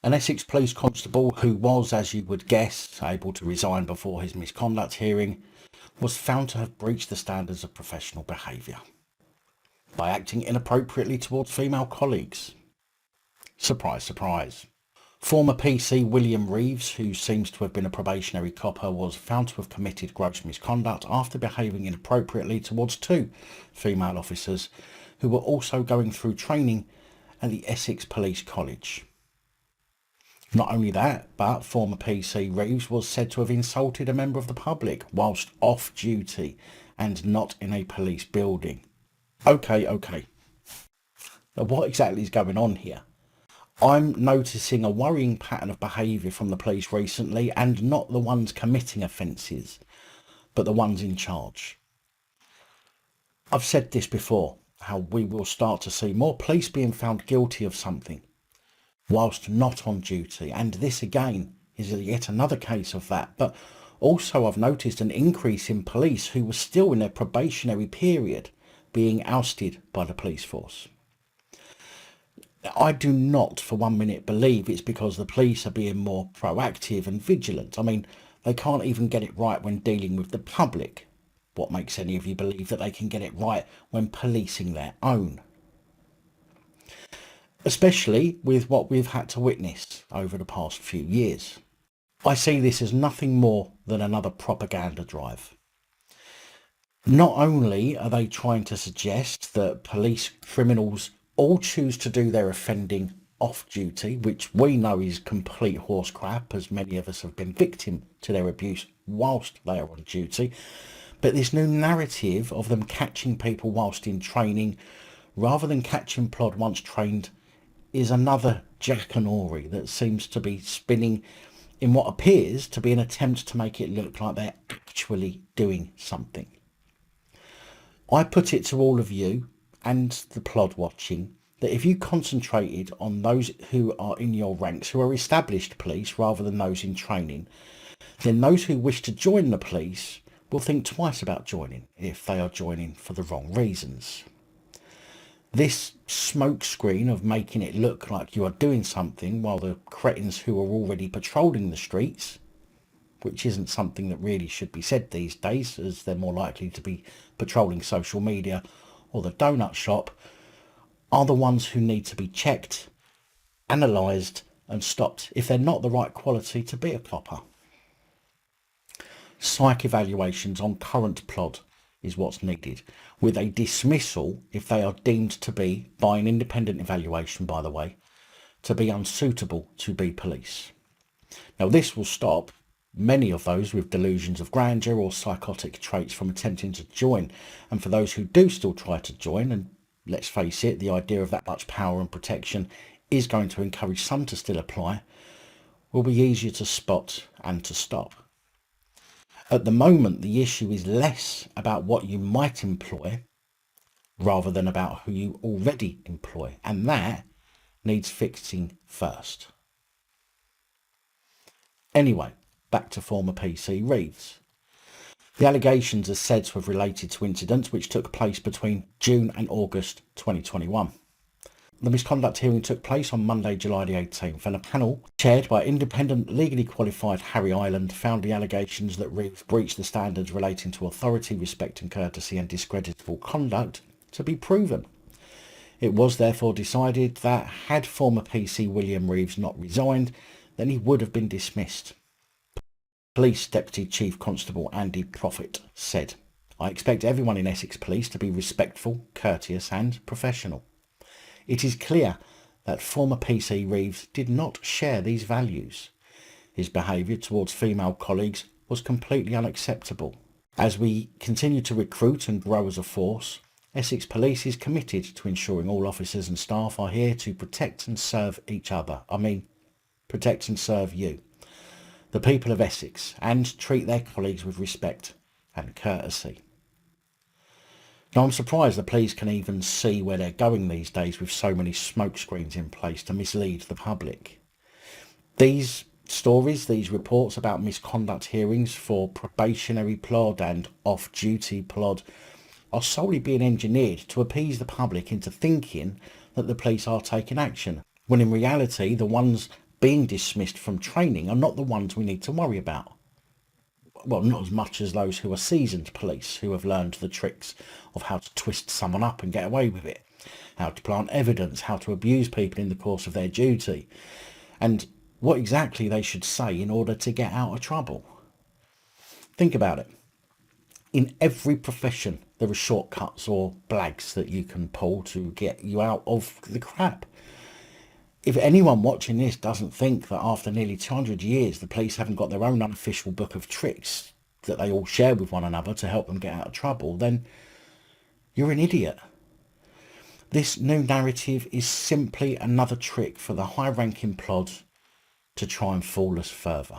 An Essex police constable who was, as you would guess, able to resign before his misconduct hearing was found to have breached the standards of professional behaviour by acting inappropriately towards female colleagues. Surprise, surprise. Former PC William Reeves, who seems to have been a probationary copper, was found to have committed gross misconduct after behaving inappropriately towards two female officers who were also going through training at the Essex Police College. Not only that, but former PC Reeves was said to have insulted a member of the public whilst off duty and not in a police building. Okay. Now, what exactly is going on here? I'm noticing a worrying pattern of behaviour from the police recently, and not the ones committing offences, but the ones in charge. I've said this before, how we will start to see more police being found guilty of something whilst not on duty, and this again is yet another case of that. But also I've noticed an increase in police who were still in their probationary period being ousted by the police force. I do not for 1 minute believe it's because the police are being more proactive and vigilant. I mean, they can't even get it right when dealing with the public. What makes any of you believe that they can get it right when policing their own? Especially with what we've had to witness over the past few years. I see this as nothing more than another propaganda drive. Not only are they trying to suggest that police criminals all choose to do their offending off duty, which we know is complete horse crap, as many of us have been victim to their abuse whilst they are on duty, but this new narrative of them catching people whilst in training rather than catching plod once trained is another jackanori that seems to be spinning in what appears to be an attempt to make it look like they're actually doing something. I put it to all of you and the plod watching that if you concentrated on those who are in your ranks, who are established police rather than those in training, then those who wish to join the police will think twice about joining if they are joining for the wrong reasons. This smokescreen of making it look like you are doing something while the cretins who are already patrolling the streets, which isn't something that really should be said these days, as they're more likely to be patrolling social media or the donut shop, are the ones who need to be checked, analysed and stopped if they're not the right quality to be a copper. Psych evaluations on current plod is what's needed, with a dismissal if they are deemed to be, by an independent evaluation by the way, to be unsuitable to be police. Now this will stop many of those with delusions of grandeur or psychotic traits from attempting to join, and for those who do still try to join, and let's face it, the idea of that much power and protection is going to encourage some to still apply, will be easier to spot and to stop. At the moment, the issue is less about what you might employ rather than about who you already employ, and that needs fixing first. Anyway, back to former PC Reeves. The allegations are said to have related to incidents which took place between June and August 2021. The misconduct hearing took place on Monday, July the 18th, and a panel chaired by independent, legally qualified Harry Ireland found the allegations that Reeves breached the standards relating to authority, respect and courtesy and discreditable conduct to be proven. It was therefore decided that had former PC William Reeves not resigned, then he would have been dismissed. Police Deputy Chief Constable Andy Proffitt said, "I expect everyone in Essex Police to be respectful, courteous and professional. It is clear that former PC Reeves did not share these values. His behaviour towards female colleagues was completely unacceptable. As we continue to recruit and grow as a force, Essex Police is committed to ensuring all officers and staff are here to protect and serve each other. Protect and serve you, the people of Essex, and treat their colleagues with respect and courtesy." Now I'm surprised the police can even see where they're going these days with so many smokescreens in place to mislead the public. These stories, these reports about misconduct hearings for probationary plod and off-duty plod are solely being engineered to appease the public into thinking that the police are taking action, when in reality the ones being dismissed from training are not the ones we need to worry about. Well, not as much as those who are seasoned police, who have learned the tricks of how to twist someone up and get away with it, how to plant evidence, how to abuse people in the course of their duty, and what exactly they should say in order to get out of trouble. Think about it. In every profession, there are shortcuts or blags that you can pull to get you out of the crap. If anyone watching this doesn't think that after nearly 200 years, the police haven't got their own unofficial book of tricks that they all share with one another to help them get out of trouble, then you're an idiot. This new narrative is simply another trick for the high-ranking plod to try and fool us further.